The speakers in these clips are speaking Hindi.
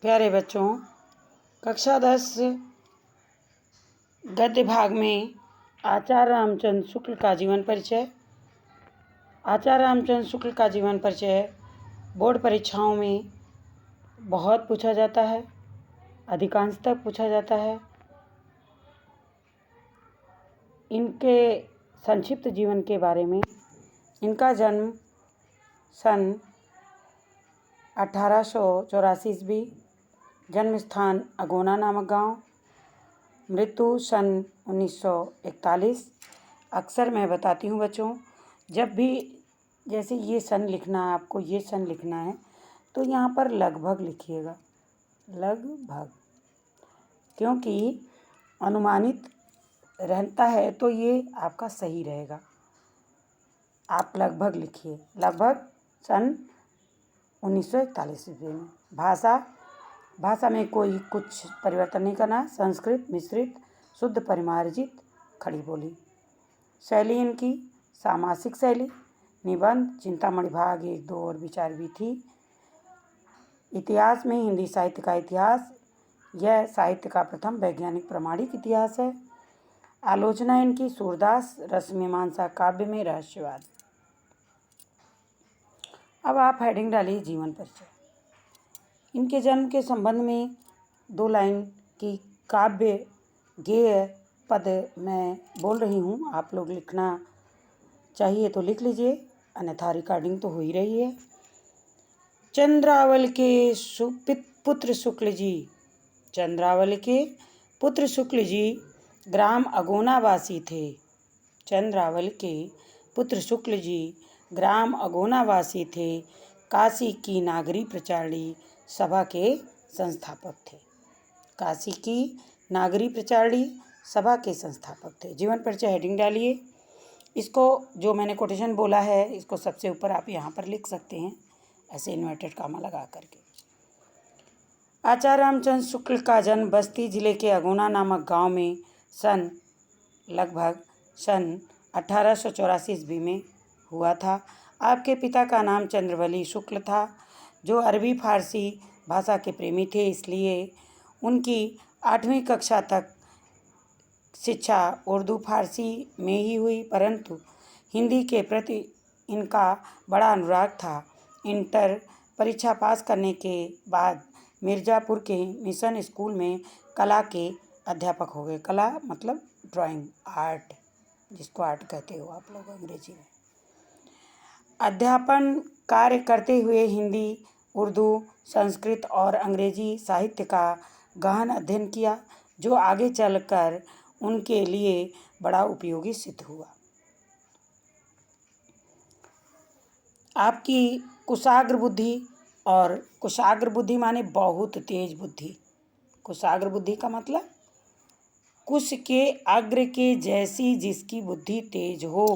प्यारे बच्चों, कक्षा 10 गद्य भाग में आचार्य रामचंद्र शुक्ल का जीवन परिचय। आचार्य रामचंद्र शुक्ल का जीवन परिचय बोर्ड परीक्षाओं में बहुत पूछा जाता है, अधिकांशतः पूछा जाता है। इनके संक्षिप्त जीवन के बारे में, इनका जन्म सन 1884 ईस्वी, जन्म स्थान अगोना नामक गांव, मृत्यु सन 1941। अक्सर मैं बताती हूँ बच्चों, जब भी जैसे ये सन लिखना है, आपको ये सन लिखना है तो यहाँ पर लगभग लिखिएगा, लगभग, क्योंकि अनुमानित रहता है तो ये आपका सही रहेगा। आप लगभग लिखिए, लगभग सन 1941 ईस्वी में। भाषा में कोई कुछ परिवर्तन नहीं करना, संस्कृत, मिश्रित, शुद्ध परिमार्जित, खड़ी बोली। शैली इनकी सामासिक शैली, निबंध, चिंतामणि भाग 1, 2 और विचार भी थी। इतिहास में हिंदी साहित्य का इतिहास, यह साहित्य का प्रथम वैज्ञानिक प्रमाणिक इतिहास है। आलोचना इनकी सूरदास, रसमीमांसा काव्य में रहस्यवाद। अब आप हेडिंग डालिए जीवन परिचय। इनके जन्म के संबंध में 2 लाइन की काव्य गेय पद मैं बोल रही हूँ, आप लोग लिखना चाहिए तो लिख लीजिए, अन्यथा रिकॉर्डिंग तो हो ही रही है। चंद्रावल के पुत्र शुक्ल जी, चंद्रावल के पुत्र शुक्ल जी ग्राम अगोना वासी थे। चंद्रावल के पुत्र शुक्ल जी ग्राम अगोना वासी थे। काशी की नागरी प्रचारणी सभा के संस्थापक थे। काशी की नागरी प्रचारणी सभा के संस्थापक थे। जीवन परिचय हेडिंग डालिए। इसको जो मैंने कोटेशन बोला है, इसको सबसे ऊपर आप यहाँ पर लिख सकते हैं, ऐसे इन्वर्टेड कामा लगा करके। आचार्य रामचंद्र शुक्ल का जन्म बस्ती जिले के अगोना नामक गांव में लगभग सन 1884 ईस्वी में हुआ था। आपके पिता का नाम चंद्रवली शुक्ल था, जो अरबी फारसी भाषा के प्रेमी थे, इसलिए उनकी 8वीं कक्षा तक शिक्षा उर्दू फारसी में ही हुई, परंतु हिंदी के प्रति इनका बड़ा अनुराग था। इंटर परीक्षा पास करने के बाद मिर्ज़ापुर के मिशन स्कूल में कला के अध्यापक हो गए। कला मतलब ड्राइंग, आर्ट, जिसको आर्ट कहते हो आप लोग अंग्रेजी में। अध्यापन कार्य करते हुए हिंदी, उर्दू, संस्कृत और अंग्रेजी साहित्य का गहन अध्ययन किया, जो आगे चलकर उनके लिए बड़ा उपयोगी सिद्ध हुआ। आपकी कुशाग्र बुद्धि, और कुशाग्र बुद्धि माने बहुत तेज बुद्धि। कुशाग्र बुद्धि का मतलब कुश के अग्र के जैसी जिसकी बुद्धि तेज हो।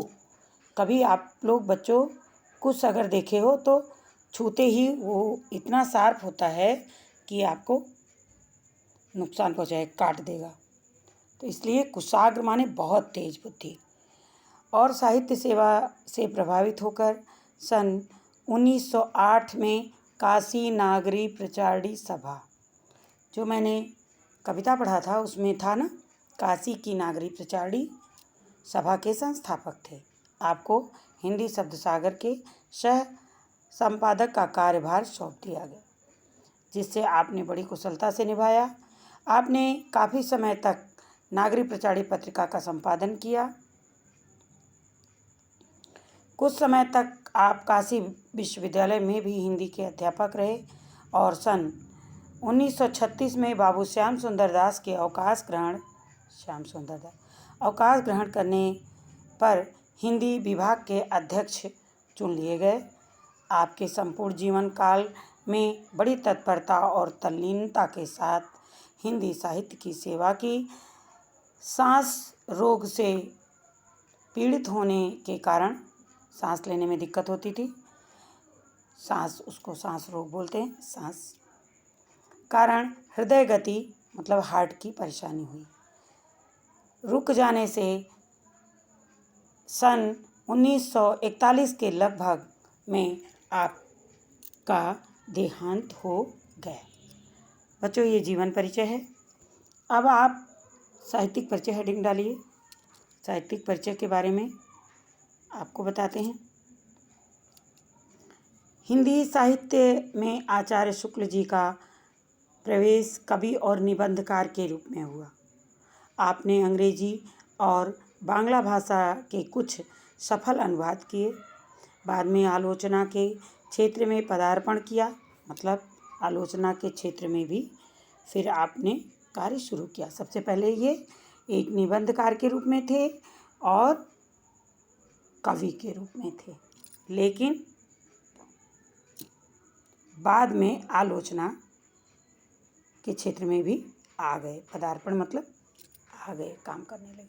कभी आप लोग बच्चों कुश अगर देखे हो तो छूते ही वो इतना शार्प होता है कि आपको नुकसान पहुंचाए, काट देगा। तो इसलिए कुशाग्र माने बहुत तेज बुद्धि। और साहित्य सेवा से प्रभावित होकर सन 1908 में काशी नागरी प्रचारणी सभा, जो मैंने कविता पढ़ा था उसमें था ना, काशी की नागरी प्रचारणी सभा के संस्थापक थे। आपको हिंदी शब्द सागर के सह संपादक का कार्यभार सौंप दिया गया, जिससे आपने बड़ी कुशलता से निभाया। आपने काफ़ी समय तक नागरी प्रचारणी पत्रिका का संपादन किया। कुछ समय तक आप काशी विश्वविद्यालय में भी हिंदी के अध्यापक रहे और सन 1936 में बाबू श्याम सुंदर दास के अवकाश ग्रहण करने पर हिंदी विभाग के अध्यक्ष चुन लिए गए। आपके संपूर्ण जीवन काल में बड़ी तत्परता और तल्लीनता के साथ हिंदी साहित्य की सेवा की। सांस रोग से पीड़ित होने के कारण सांस लेने में दिक्कत होती थी, उसको सांस रोग बोलते हैं। सांस कारण हृदय गति मतलब हार्ट की परेशानी हुई। रुक जाने से सन 1941 के लगभग में आपका देहांत हो गया। बच्चों ये जीवन परिचय है। अब आप साहित्यिक परिचय हेडिंग डालिए। साहित्यिक परिचय के बारे में आपको बताते हैं। हिंदी साहित्य में आचार्य शुक्ल जी का प्रवेश कवि और निबंधकार के रूप में हुआ। आपने अंग्रेजी और बांग्ला भाषा के कुछ सफल अनुवाद किए। बाद में आलोचना के क्षेत्र में पदार्पण किया, मतलब आलोचना के क्षेत्र में भी फिर आपने कार्य शुरू किया। सबसे पहले ये एक निबंधकार के रूप में थे और कवि के रूप में थे, लेकिन बाद में आलोचना के क्षेत्र में भी आ गए। पदार्पण मतलब आ गए, काम करने लगे।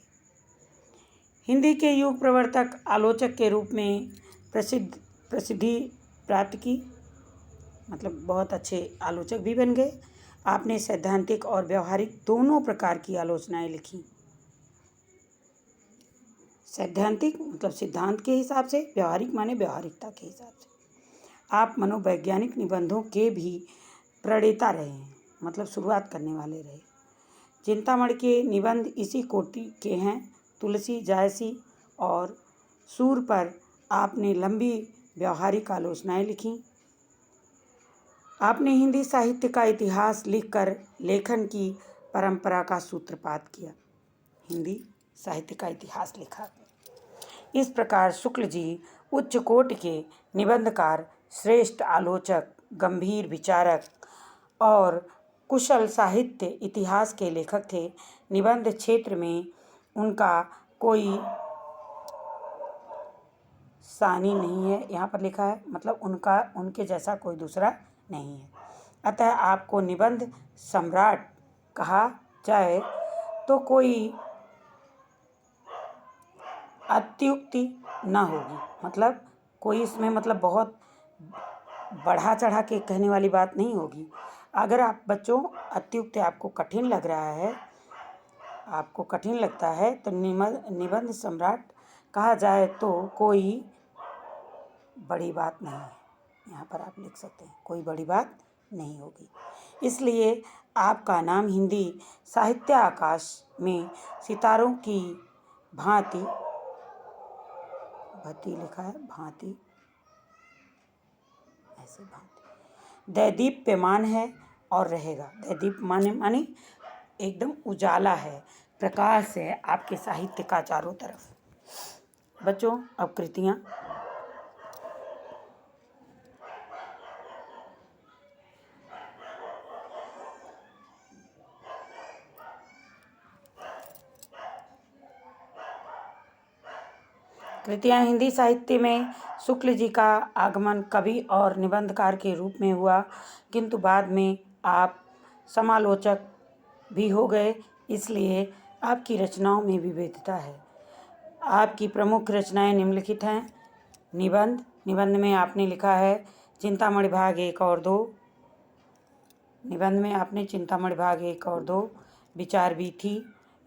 हिंदी के युग प्रवर्तक आलोचक के रूप में प्रसिद्धि प्राप्त की, मतलब बहुत अच्छे आलोचक भी बन गए। आपने सैद्धांतिक और व्यवहारिक दोनों प्रकार की आलोचनाएं लिखी। सैद्धांतिक मतलब सिद्धांत के हिसाब से, व्यवहारिक माने व्यवहारिकता के हिसाब से। आप मनोवैज्ञानिक निबंधों के भी प्रणेता रहे हैं, मतलब शुरुआत करने वाले रहे। चिंतामणि के निबंध इसी कोटि के हैं। तुलसी, जायसी और सूर पर आपने लंबी व्यवहारिक आलोचनाएं लिखी। आपने हिंदी साहित्य का इतिहास लिखकर लेखन की परंपरा का सूत्रपात किया। हिंदी साहित्य का इतिहास लिखा। इस प्रकार शुक्ल जी उच्च कोटि के निबंधकार, श्रेष्ठ आलोचक, गंभीर विचारक और कुशल साहित्य इतिहास के लेखक थे। निबंध क्षेत्र में उनका कोई सानी नहीं है, यहाँ पर लिखा है, मतलब उनके जैसा कोई दूसरा नहीं है। अतः आपको निबंध सम्राट कहा जाए तो कोई अत्युक्ति न होगी, मतलब कोई इसमें मतलब बहुत बढ़ा चढ़ा के कहने वाली बात नहीं होगी। अगर आप बच्चों अत्युक्ति आपको कठिन लग रहा है, आपको कठिन लगता है तो निबंध सम्राट कहा जाए तो कोई बड़ी बात नहीं है। यहाँ पर आप लिख सकते हैं, कोई बड़ी बात नहीं होगी। इसलिए आपका नाम हिंदी साहित्य आकाश में सितारों की भांति लिखा है, भांति ऐसे भांति दैदीप्यमान है और रहेगा। दैदीप माने एकदम उजाला है, प्रकाश है आपके साहित्य का चारों तरफ। बच्चों अब कृतियाँ। कृतियाँ। हिंदी साहित्य में शुक्ल जी का आगमन कवि और निबंधकार के रूप में हुआ, किंतु बाद में आप समालोचक भी हो गए, इसलिए आपकी रचनाओं में विविधता है। आपकी प्रमुख रचनाएं निम्नलिखित हैं। निबंध में आपने लिखा है चिंतामणि भाग 1 और 2। निबंध में आपने चिंतामणि भाग 1 और 2, विचार वीथी।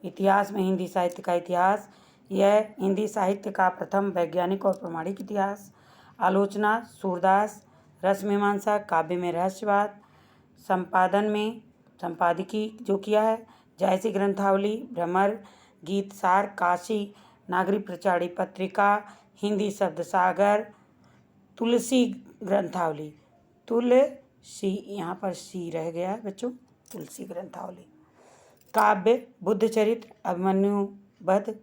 इतिहास में हिंदी साहित्य का इतिहास, यह हिंदी साहित्य का प्रथम वैज्ञानिक और प्रमाणिक इतिहास। आलोचना सूरदास, रस मीमांसा काव्य में रहस्यवाद। संपादकी जो किया है जायसी ग्रंथावली, भ्रमर, गीतसार, काशी, नागरी प्रचारी पत्रिका, हिंदी शब्द सागर, तुलसी ग्रंथावली। तुलसी, यहाँ पर सी रह गया है बच्चों, तुलसी ग्रंथावली। काव्य बुद्ध चरित्र, अभिमन्यु वध,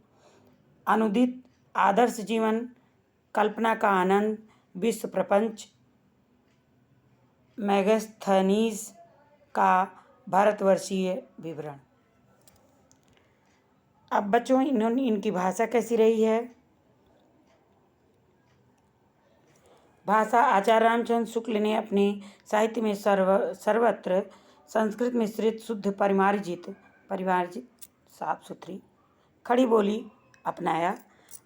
अनुदित, आदर्श जीवन, कल्पना का आनंद, विश्व प्रपंच, मैगस्थनीज का भारतवर्षीय विवरण। अब बच्चों इनकी भाषा कैसी रही है। भाषा आचार्य रामचंद्र शुक्ल ने अपने साहित्य में सर्वत्र संस्कृत मिश्रित शुद्ध परिमार्जित साफ सुथरी खड़ी बोली अपनाया।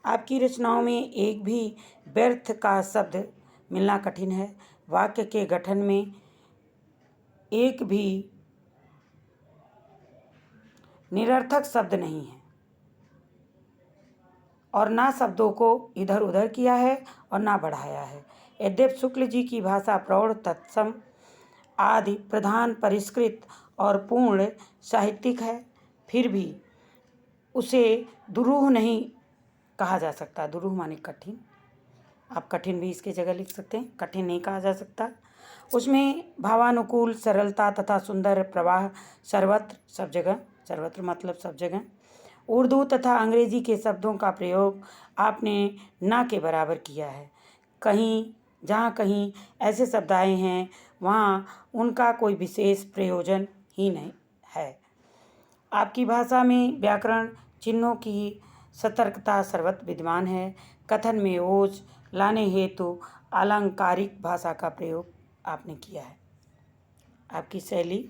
आपकी रचनाओं में एक भी व्यर्थ का शब्द मिलना कठिन है। वाक्य के गठन में एक भी निरर्थक शब्द नहीं है और ना शब्दों को इधर उधर किया है और ना बढ़ाया है। यद्यपि शुक्ल जी की भाषा प्रौढ़, तत्सम, आदि प्रधान परिष्कृत और पूर्ण साहित्यिक है, फिर भी उसे दुरूह नहीं कहा जा सकता। दुरूह माने कठिन, आप कठिन भी इसकी जगह लिख सकते हैं, कठिन नहीं कहा जा सकता। उसमें भावानुकूल, सरलता तथा सुंदर प्रवाह सर्वत्र, सब जगह, सर्वत्र मतलब सब जगह। उर्दू तथा अंग्रेजी के शब्दों का प्रयोग आपने ना के बराबर किया है। जहाँ कहीं ऐसे शब्द आए हैं वहाँ उनका कोई विशेष प्रयोजन ही नहीं है। आपकी भाषा में व्याकरण चिन्हों की सतर्कता सर्वत्र विद्यमान है। कथन में ओज लाने हेतु अलंकारिक भाषा का प्रयोग आपने किया है। आपकी शैली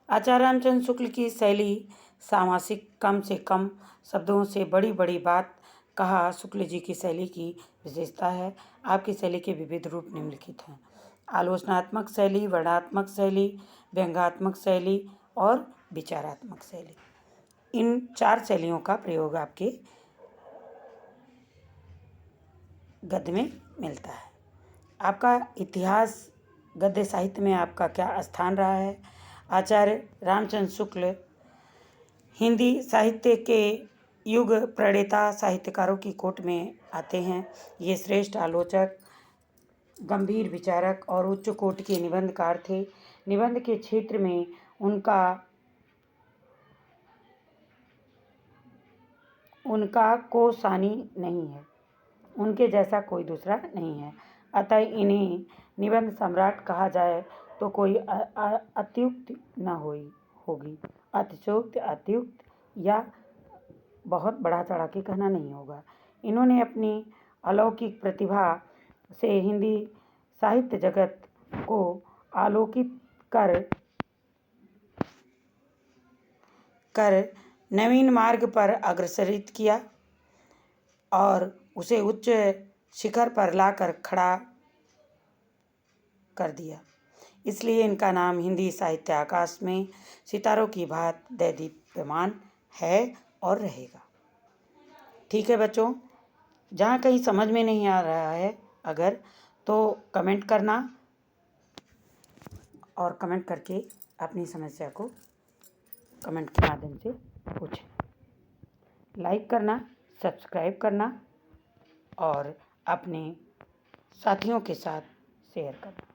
आचार्य रामचंद्र शुक्ल की शैली सामासिक, कम से कम शब्दों से बड़ी बड़ी बात कहा शुक्ल जी की शैली की विशेषता है। आपकी शैली के विविध रूप निम्नलिखित हैं: आलोचनात्मक शैली, वर्णनात्मक शैली, व्यंग्यात्मक शैली और विचारात्मक शैली। इन 4 शैलियों का प्रयोग आपके गद्य में मिलता है। आपका इतिहास गद्य साहित्य में आपका क्या स्थान रहा है? आचार्य रामचंद्र शुक्ल हिंदी साहित्य के युग प्रणेता साहित्यकारों की कोट में आते हैं। ये श्रेष्ठ आलोचक, गंभीर विचारक और उच्च कोटि के निबंधकार थे। निबंध के क्षेत्र में उनका कोसानी नहीं है, उनके जैसा कोई दूसरा नहीं है। अतः इन्हें निबंध सम्राट कहा जाए तो कोई अत्युक्ति न होगी। अतिशयोक्ति, अत्युक्त या बहुत बढ़ा चढ़ा के कहना नहीं होगा। इन्होंने अपनी अलौकिक प्रतिभा से हिंदी साहित्य जगत को आलोकित कर नवीन मार्ग पर अग्रसरित किया और उसे उच्च शिखर पर लाकर खड़ा कर दिया। इसलिए इनका नाम हिंदी साहित्य आकाश में सितारों की भांति दैदीप्यमान है और रहेगा। ठीक है बच्चों, जहाँ कहीं समझ में नहीं आ रहा है अगर, तो कमेंट करना और कमेंट करके अपनी समस्या को कमेंट के माध्यम से पूछें। लाइक करना, सब्सक्राइब करना और अपने साथियों के साथ शेयर करना।